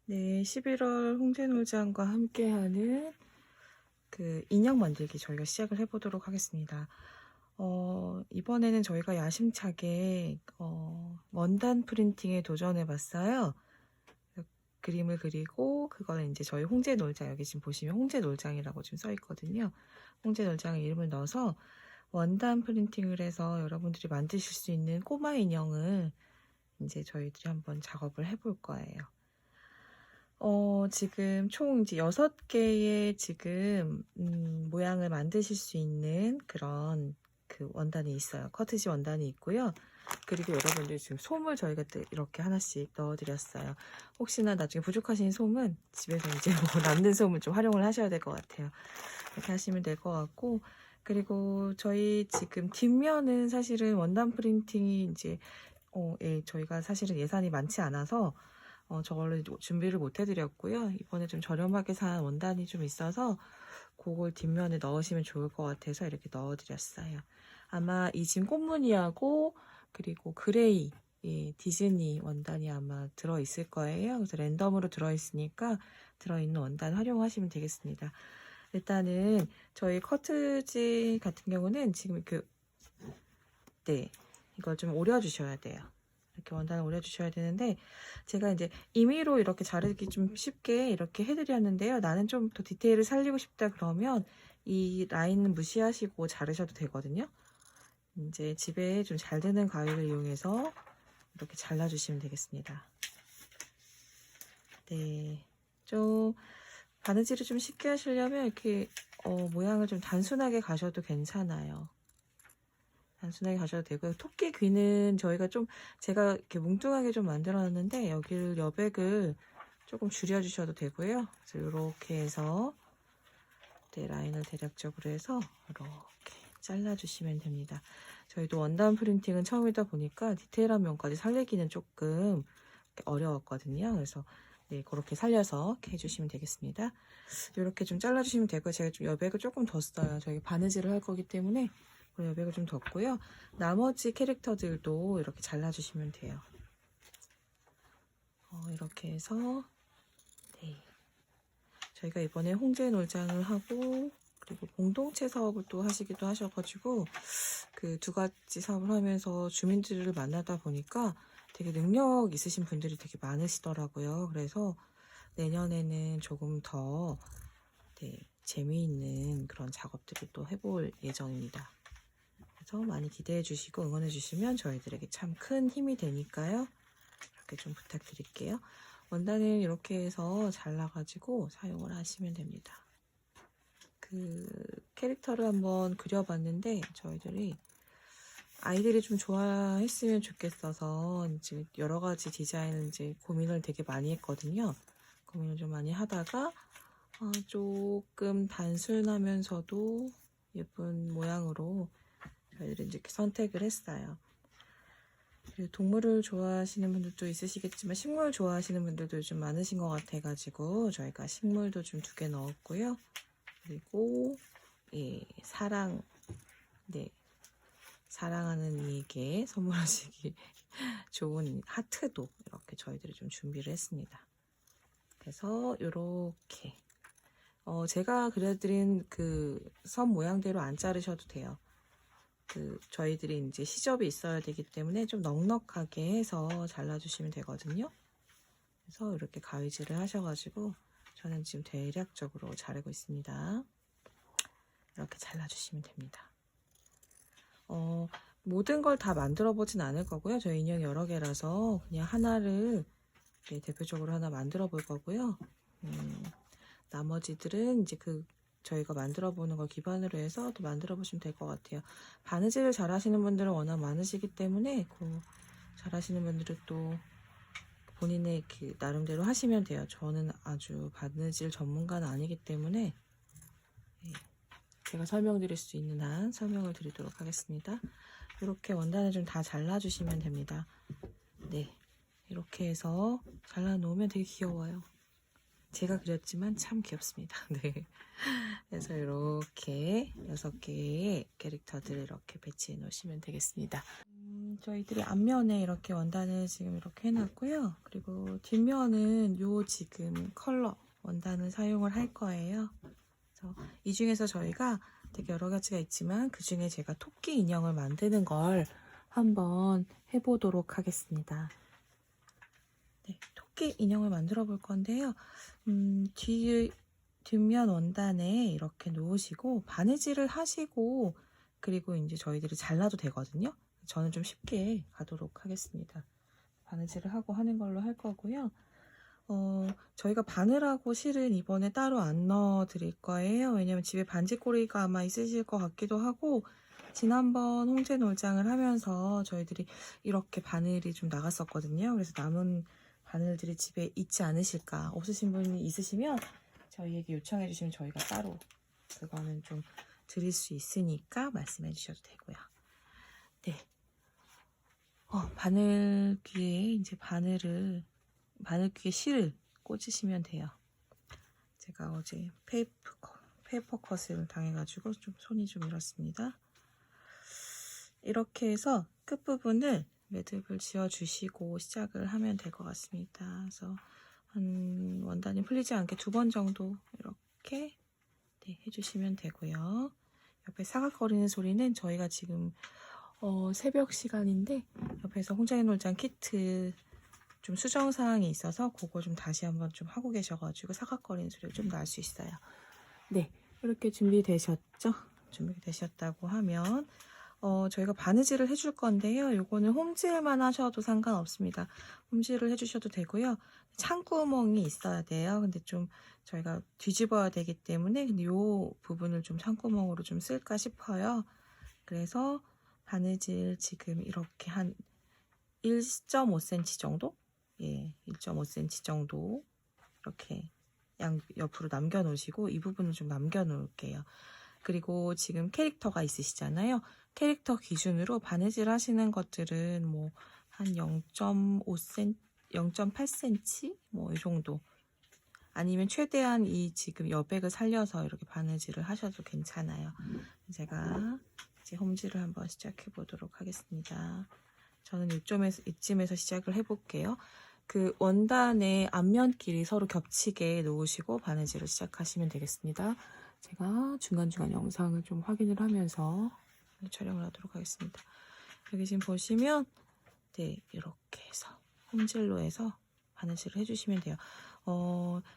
네, 11월 홍제놀장과 함께하는 그 인형 만들기 저희가 시작을 해보도록 하겠습니다. 이번에는 저희가 야심차게 원단 프린팅에 도전해봤어요. 그림을 그리고 그걸 이제 저희 홍제놀장, 여기 지금 보시면 홍제놀장이라고 지금 써있거든요. 홍제놀장의 이름을 넣어서 원단 프린팅을 해서 여러분들이 만드실 수 있는 꼬마 인형을 이제 저희들이 한번 작업을 해볼 거예요. 지금 총 이제 6개의 지금 모양을 만드실 수 있는 그런 그 원단이 있어요. 커트지 원단이 있고요. 그리고 여러분들 지금 솜을 저희가 또 이렇게 하나씩 넣어드렸어요. 혹시나 나중에 부족하신 솜은 집에서 이제 뭐 남는 솜을 좀 활용을 하셔야 될 것 같아요. 이렇게 하시면 될 것 같고, 그리고 저희 지금 뒷면은 사실은 원단 프린팅이 이제 예, 저희가 사실은 예산이 많지 않아서 저걸로 준비를 못 해드렸고요. 이번에 좀 저렴하게 산 원단이 좀 있어서 그걸 뒷면에 넣으시면 좋을 것 같아서 이렇게 넣어드렸어요. 아마 이 지금 꽃무늬하고 그리고 그레이, 예, 디즈니 원단이 아마 들어있을 거예요. 그래서 랜덤으로 들어있으니까 들어있는 원단 활용하시면 되겠습니다. 일단은 저희 커트지 같은 경우는 지금 네, 이걸 좀 오려주셔야 돼요. 이렇게 원단을 올려주셔야 되는데, 제가 이제 임의로 이렇게 자르기 좀 쉽게 이렇게 해드렸는데요. 나는 좀 더 디테일을 살리고 싶다 그러면 이 라인은 무시하시고 자르셔도 되거든요. 이제 집에 좀 잘 드는 가위를 이용해서 이렇게 잘라주시면 되겠습니다. 네, 좀 바느질을 좀 쉽게 하시려면 이렇게 모양을 좀 단순하게 가셔도 괜찮아요. 단순하게 가셔도 되고요. 토끼 귀는 저희가 좀 제가 이렇게 뭉뚱하게 좀 만들어 놨는데 여기를 여백을 조금 줄여 주셔도 되고요. 그래서 이렇게 해서 네, 라인을 대략적으로 해서 이렇게 잘라 주시면 됩니다. 저희도 원단 프린팅은 처음이다 보니까 디테일한 면까지 살리기는 조금 어려웠거든요. 그래서 네, 그렇게 살려서 이렇게 해주시면 되겠습니다. 이렇게 좀 잘라주시면 되고요. 제가 좀 여백을 조금 더 써요. 저희 바느질을 할 거기 때문에 여백을 좀 뒀고요. 나머지 캐릭터들도 이렇게 잘라주시면 돼요. 이렇게 해서 네. 저희가 이번에 홍제놀장을 하고 그리고 공동체 사업을 또 하시기도 하셔가지고 그 두 가지 사업을 하면서 주민들을 만나다 보니까 되게 능력 있으신 분들이 되게 많으시더라고요. 그래서 내년에는 조금 더 네, 재미있는 그런 작업들을 또 해볼 예정입니다. 그래서 많이 기대해 주시고 응원해 주시면 저희들에게 참 큰 힘이 되니까요. 이렇게 좀 부탁드릴게요. 원단을 이렇게 해서 잘라가지고 사용을 하시면 됩니다. 그 캐릭터를 한번 그려봤는데 저희들이 아이들이 좀 좋아했으면 좋겠어서 이제 여러 가지 디자인을 이제 고민을 되게 많이 했거든요. 고민을 좀 많이 하다가 조금 단순하면서도 예쁜 모양으로 저희들이 이제 선택을 했어요. 동물을 좋아하시는 분들도 있으시겠지만 식물 좋아하시는 분들도 요즘 많으신 것 같아가지고 저희가 식물도 좀 2개 넣었고요. 그리고 예, 네, 사랑하는 이에게 선물하시기 좋은 하트도 이렇게 저희들이 좀 준비를 했습니다. 그래서 이렇게 제가 그려드린 그 선 모양대로 안 자르셔도 돼요. 저희들이 이제 시접이 있어야 되기 때문에 좀 넉넉하게 해서 잘라주시면 되거든요. 그래서 이렇게 가위질을 하셔가지고 저는 지금 대략적으로 자르고 있습니다. 이렇게 잘라주시면 됩니다. 모든 걸 다 만들어 보진 않을 거고요. 저희 인형 여러 개라서 그냥 하나를 대표적으로 하나 만들어 볼 거고요. 나머지들은 이제 저희가 만들어 보는 걸 기반으로 해서 또 만들어 보시면 될 것 같아요. 바느질을 잘 하시는 분들은 워낙 많으시기 때문에 잘 하시는 분들은 또 본인의 나름대로 하시면 돼요. 저는 아주 바느질 전문가는 아니기 때문에 제가 설명드릴 수 있는 한 설명을 드리도록 하겠습니다. 이렇게 원단을 좀 다 잘라주시면 됩니다. 네, 이렇게 해서 잘라 놓으면 되게 귀여워요. 제가 그렸지만 참 귀엽습니다. 네. 그래서 이렇게 6개의 캐릭터들을 이렇게 배치해 놓으시면 되겠습니다. 저희들이 앞면에 이렇게 원단을 지금 이렇게 해놨고요. 그리고 뒷면은 요 지금 컬러 원단을 사용을 할 거예요. 그래서 이 중에서 저희가 되게 여러 가지가 있지만 그 중에 제가 토끼 인형을 만드는 걸 한번 해보도록 하겠습니다. 네, 토끼 인형을 만들어 볼 건데요. 뒷면 원단에 이렇게 놓으시고 바느질을 하시고 그리고 이제 저희들이 잘라도 되거든요. 저는 좀 쉽게 가도록 하겠습니다. 바느질을 하고 하는 걸로 할 거고요. 저희가 바늘하고 실은 이번에 따로 안 넣어 드릴 거예요. 왜냐면 집에 반지꼬리가 아마 있으실 것 같기도 하고 지난번 홍제 놀장을 하면서 저희들이 이렇게 바늘이 좀 나갔었거든요. 그래서 남은 바늘들이 집에 있지 않으실까. 없으신 분이 있으시면 저희에게 요청해 주시면 저희가 따로 그거는 좀 드릴 수 있으니까 말씀해 주셔도 되고요. 네. 바늘귀에 이제 바늘귀에 실을 꽂으시면 돼요. 제가 어제 페이퍼 컷을 당해가지고 좀 손이 좀 이렇습니다. 이렇게 해서 끝부분을 매듭을 지어주시고 시작을 하면 될 것 같습니다. 그래서 원단이 풀리지 않게 2번 정도 이렇게 해주시면 되고요. 옆에 사각거리는 소리는 저희가 지금 새벽 시간인데 옆에서 홍자의 놀장 키트 좀 수정사항이 있어서 그거 좀 다시 한번 좀 하고 계셔가지고 사각거리는 소리가 좀 날 수 있어요. 네, 이렇게 준비되셨죠? 준비되셨다고 하면 저희가 바느질을 해줄 건데요. 요거는 홈질만 하셔도 상관없습니다. 홈질을 해주셔도 되고요. 창구멍이 있어야 돼요. 근데 좀 저희가 뒤집어야 되기 때문에 근데 요 부분을 좀 창구멍으로 좀 쓸까 싶어요. 그래서 바느질 지금 이렇게 한 1.5cm 정도? 예, 1.5cm 정도 이렇게 옆으로 남겨 놓으시고 이 부분을 좀 남겨 놓을게요. 그리고 지금 캐릭터가 있으시잖아요. 캐릭터 기준으로 바느질 하시는 것들은 뭐 한 0.5cm, 0.8cm 뭐 이 정도 아니면 최대한 이 지금 여백을 살려서 이렇게 바느질을 하셔도 괜찮아요. 제가 이제 홈질을 한번 시작해 보도록 하겠습니다. 저는 이쯤에서 시작을 해볼게요. 그 원단의 앞면끼리 서로 겹치게 놓으시고 바느질을 시작하시면 되겠습니다. 제가 중간중간 영상을 좀 확인을 하면서 촬영을 하도록 하겠습니다. 여기 지금 보시면 네, 이렇게 해서 홈질로 해서 바느질을 해주시면 돼요.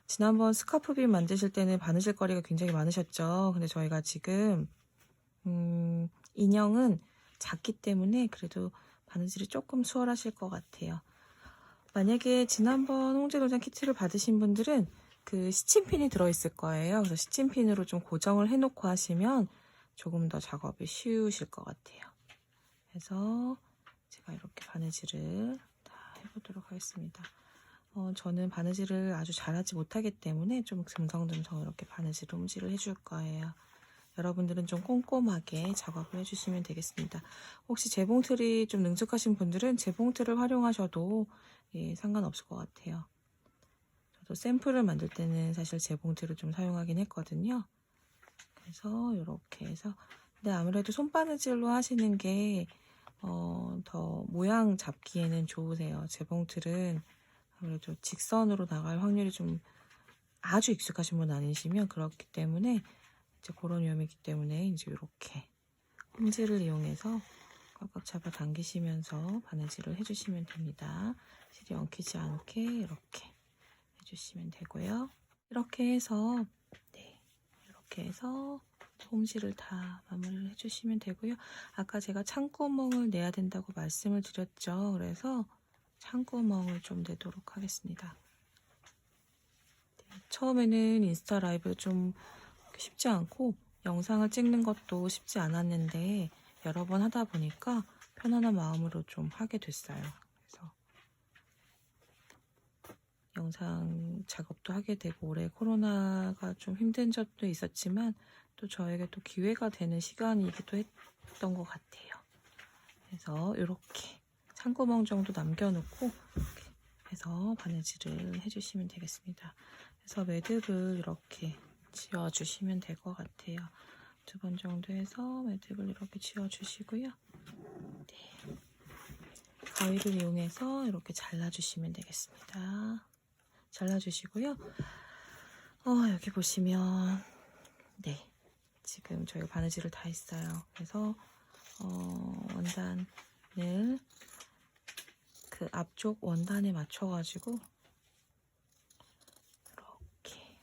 지난번 스카프빔 만드실 때는 바느질 거리가 굉장히 많으셨죠. 근데 저희가 지금 인형은 작기 때문에 그래도 바느질이 조금 수월하실 것 같아요. 만약에 지난번 홍제놀장 키트를 받으신 분들은 그 시침핀이 들어있을 거예요. 그래서 시침핀으로 좀 고정을 해놓고 하시면 조금 더 작업이 쉬우실 것 같아요. 그래서 제가 이렇게 바느질을 다 해보도록 하겠습니다. 저는 바느질을 아주 잘하지 못하기 때문에 좀 듬성듬성 이렇게 바느질 홈질을 해줄 거예요. 여러분들은 좀 꼼꼼하게 작업을 해주시면 되겠습니다. 혹시 재봉틀이 좀 능숙하신 분들은 재봉틀을 활용하셔도 상관없을 것 같아요. 저도 샘플을 만들 때는 사실 재봉틀을 좀 사용하긴 했거든요. 그래서 이렇게 해서 근데 아무래도 손바느질로 하시는 게 더 모양 잡기에는 좋으세요. 재봉틀은 아무래도 직선으로 나갈 확률이 좀 아주 익숙하신 분 아니시면 그렇기 때문에 이제 그런 위험이 있기 때문에 이제 이렇게 홈질을 이용해서 꽉꽉 잡아 당기시면서 바느질을 해주시면 됩니다. 실이 엉키지 않게 이렇게 해주시면 되고요. 이렇게 해서 이렇게 해서 홈질을 다 마무리를 해주시면 되고요. 아까 제가 창구멍을 내야 된다고 말씀을 드렸죠. 그래서 창구멍을 좀 내도록 하겠습니다. 처음에는 인스타 라이브 좀 쉽지 않고 영상을 찍는 것도 쉽지 않았는데 여러 번 하다 보니까 편안한 마음으로 좀 하게 됐어요. 그래서 영상 작업도 하게 되고 올해 코로나가 좀 힘든 적도 있었지만 또 저에게 또 기회가 되는 시간이기도 했던 것 같아요. 그래서 이렇게 창구멍 정도 남겨놓고 이렇게 해서 바느질을 해주시면 되겠습니다. 그래서 매듭을 이렇게 지어주시면 될 것 같아요. 2번 정도 해서 매듭을 이렇게 지어주시고요. 네. 가위를 이용해서 이렇게 잘라주시면 되겠습니다. 잘라주시고요. 여기 보시면 네, 지금 저희가 바느질을 다 했어요. 그래서 원단을 그 앞쪽 원단에 맞춰가지고 이렇게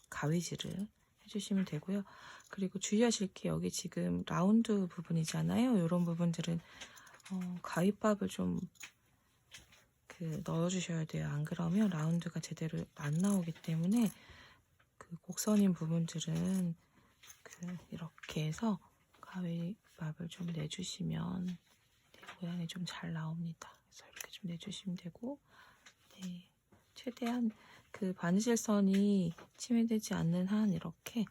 가위질을 해주시면 되고요. 그리고 주의하실 게 여기 지금 라운드 부분이잖아요. 이런 부분들은 가위밥을 좀 넣어주셔야 돼요. 안 그러면 라운드가 제대로 안 나오기 때문에 그 곡선인 부분들은 이렇게 해서 가위밥을 좀 내주시면 모양이 좀 잘 나옵니다. 그래서 이렇게 좀 내주시면 되고, 네, 최대한 그 바느질선이 침해되지 않는 한 이렇게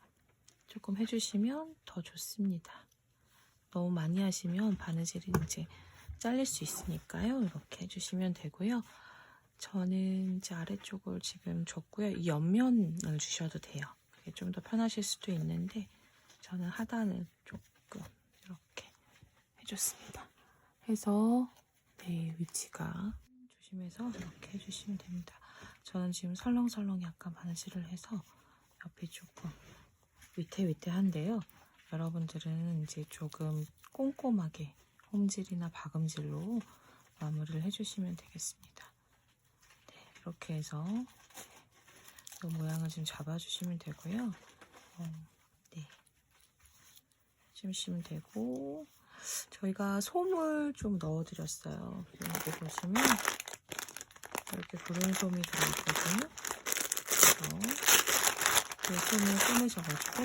조금 해주시면 더 좋습니다. 너무 많이 하시면 바느질이 이제 잘릴 수 있으니까요. 이렇게 해주시면 되고요. 저는 이제 아래쪽을 지금 줬고요. 이 옆면을 주셔도 돼요. 그게 좀 더 편하실 수도 있는데 저는 하단을 조금 이렇게 해줬습니다. 해서 네, 위치가 조심해서 이렇게 해주시면 됩니다. 저는 지금 설렁설렁 약간 바느질을 해서 옆이 조금 위태위태한데요. 여러분들은 이제 조금 꼼꼼하게 홈질이나 박음질로 마무리를 해주시면 되겠습니다. 네, 이렇게 해서 이 모양을 좀 잡아주시면 되고요. 네, 해주시면 되고, 저희가 솜을 좀 넣어드렸어요. 여기 보시면 이렇게 붉은 솜이 들어있거든요. 그래서 그 솜을 꺼내셔가지고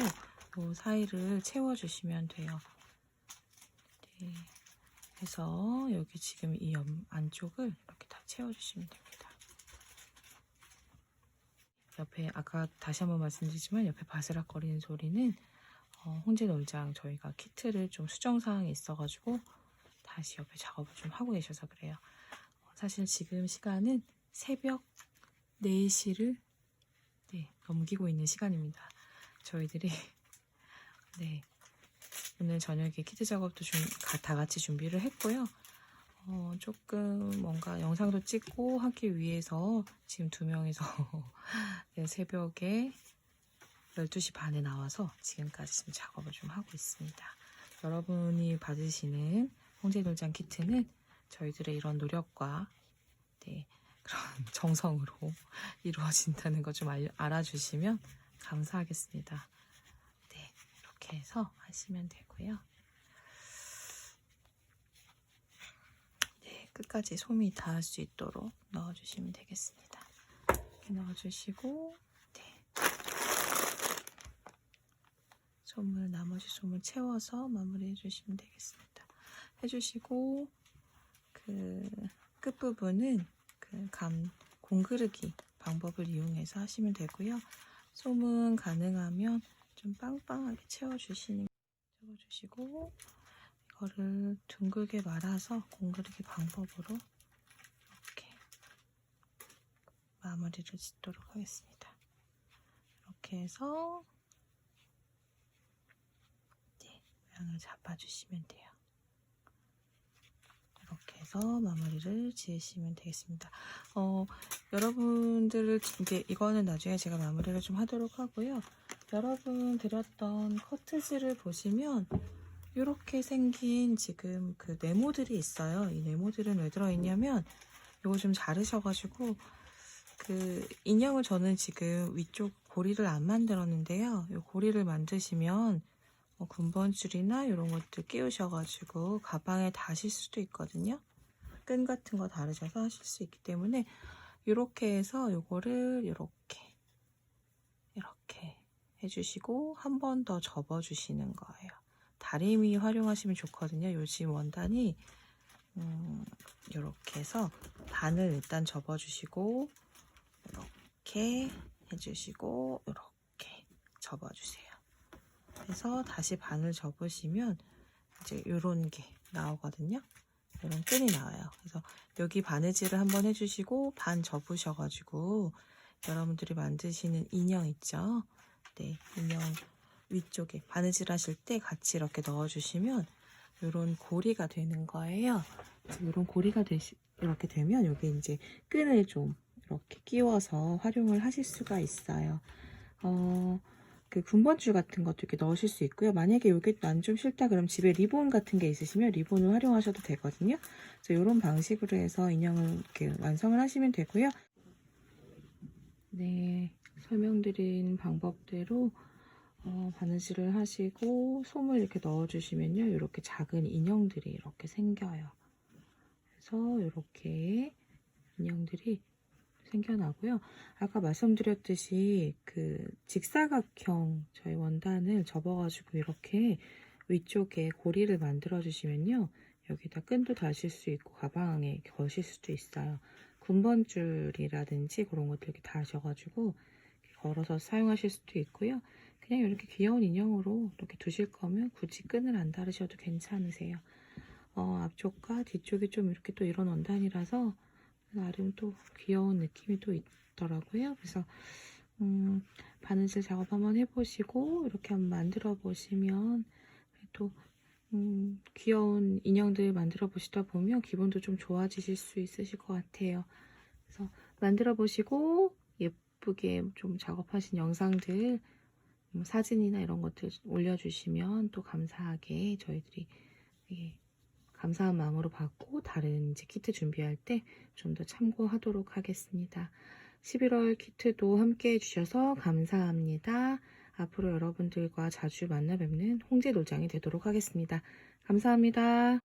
이 사이를 채워주시면 돼요. 네, 그래서 여기 지금 이 안쪽을 이렇게 다 채워주시면 됩니다. 옆에 아까 다시 한번 말씀드리지만 옆에 바스락거리는 소리는 홍제 놀장 저희가 키트를 좀 수정사항이 있어가지고 다시 옆에 작업을 좀 하고 계셔서 그래요. 사실 지금 시간은 새벽 4시를 넘기고 있는 시간입니다. 저희들이 네, 오늘 저녁에 키트 작업도 다 같이 준비를 했고요. 조금 뭔가 영상도 찍고 하기 위해서 지금 2명이서 네, 새벽에 12시 반에 나와서 지금까지 지금 작업을 좀 하고 있습니다. 여러분이 받으시는 홍제놀장 키트는 저희들의 이런 노력과 네, 그런 정성으로 이루어진다는 거 좀 알아주시면 감사하겠습니다. 네, 이렇게 해서 하시면 되고요. 네, 끝까지 솜이 닿을 수 있도록 넣어주시면 되겠습니다. 이렇게 넣어주시고, 네, 나머지 솜을 채워서 마무리해 주시면 되겠습니다. 해주시고, 그 끝부분은 공그르기 방법을 이용해서 하시면 되고요. 솜은 가능하면 좀 빵빵하게 채워주시고 이거를 둥글게 말아서 공그르기 방법으로 이렇게 마무리를 짓도록 하겠습니다. 이렇게 해서 네, 모양을 잡아주시면 돼요. 이렇게 해서 마무리를 지으시면 되겠습니다. 여러분들을 이거는 나중에 제가 마무리를 좀 하도록 하고요. 여러분 드렸던 커트지를 보시면 이렇게 생긴 지금 그 네모들이 있어요. 이 네모들은 왜 들어있냐면 이거 좀 자르셔가지고 그 인형을 저는 지금 위쪽 고리를 안 만들었는데요. 이 고리를 만드시면 군번줄이나 이런 것들 끼우셔가지고 가방에 다실 수도 있거든요. 끈 같은 거 다르셔서 하실 수 있기 때문에 이렇게 해서 요거를 이렇게 해주시고 한 번 더 접어주시는 거예요. 다리미 활용하시면 좋거든요. 요즘 원단이 이렇게 해서 반을 일단 접어주시고 이렇게 해주시고 이렇게 접어주세요. 그래서 다시 반을 접으시면 이제 이런 게 나오거든요. 이런 끈이 나와요. 그래서 여기 바느질을 한번 해주시고 반 접으셔가지고 여러분들이 만드시는 인형 있죠? 네, 인형 위쪽에 바느질 하실 때 같이 이렇게 넣어주시면 이런 고리가 되는 거예요. 이런 고리가 이렇게 되면 여기 이제 끈을 좀 이렇게 끼워서 활용을 하실 수가 있어요. 그 군번줄 같은 것도 이렇게 넣으실 수 있고요. 만약에 여기 난 좀 싫다 그럼 집에 리본 같은 게 있으시면 리본을 활용하셔도 되거든요. 그래서 이런 방식으로 해서 인형을 이렇게 완성을 하시면 되고요. 네, 설명드린 방법대로 바느질을 하시고 솜을 이렇게 넣어주시면요. 이렇게 작은 인형들이 이렇게 생겨요. 그래서 이렇게 인형들이 생겨나고요. 아까 말씀드렸듯이 그 직사각형 저희 원단을 접어가지고 이렇게 위쪽에 고리를 만들어 주시면요. 여기다 끈도 다실 수 있고 가방에 거실 수도 있어요. 군번줄이라든지 그런 것들 이렇게 다셔가지고 걸어서 사용하실 수도 있고요. 그냥 이렇게 귀여운 인형으로 이렇게 두실 거면 굳이 끈을 안 다르셔도 괜찮으세요. 앞쪽과 뒤쪽이 좀 이렇게 또 이런 원단이라서 나름 또 귀여운 느낌이 또 있더라고요. 그래서 바느질 작업 한번 해보시고 이렇게 한번 만들어 보시면 또 귀여운 인형들 만들어 보시다 보면 기분도 좀 좋아지실 수 있으실 것 같아요. 그래서 만들어 보시고 예쁘게 좀 작업하신 영상들 사진이나 이런 것들 올려주시면 또 감사하게 저희들이 감사한 마음으로 받고 다른 이제 키트 준비할 때 좀 더 참고하도록 하겠습니다. 11월 키트도 함께 해주셔서 감사합니다. 앞으로 여러분들과 자주 만나 뵙는 홍제 놀장이 되도록 하겠습니다. 감사합니다.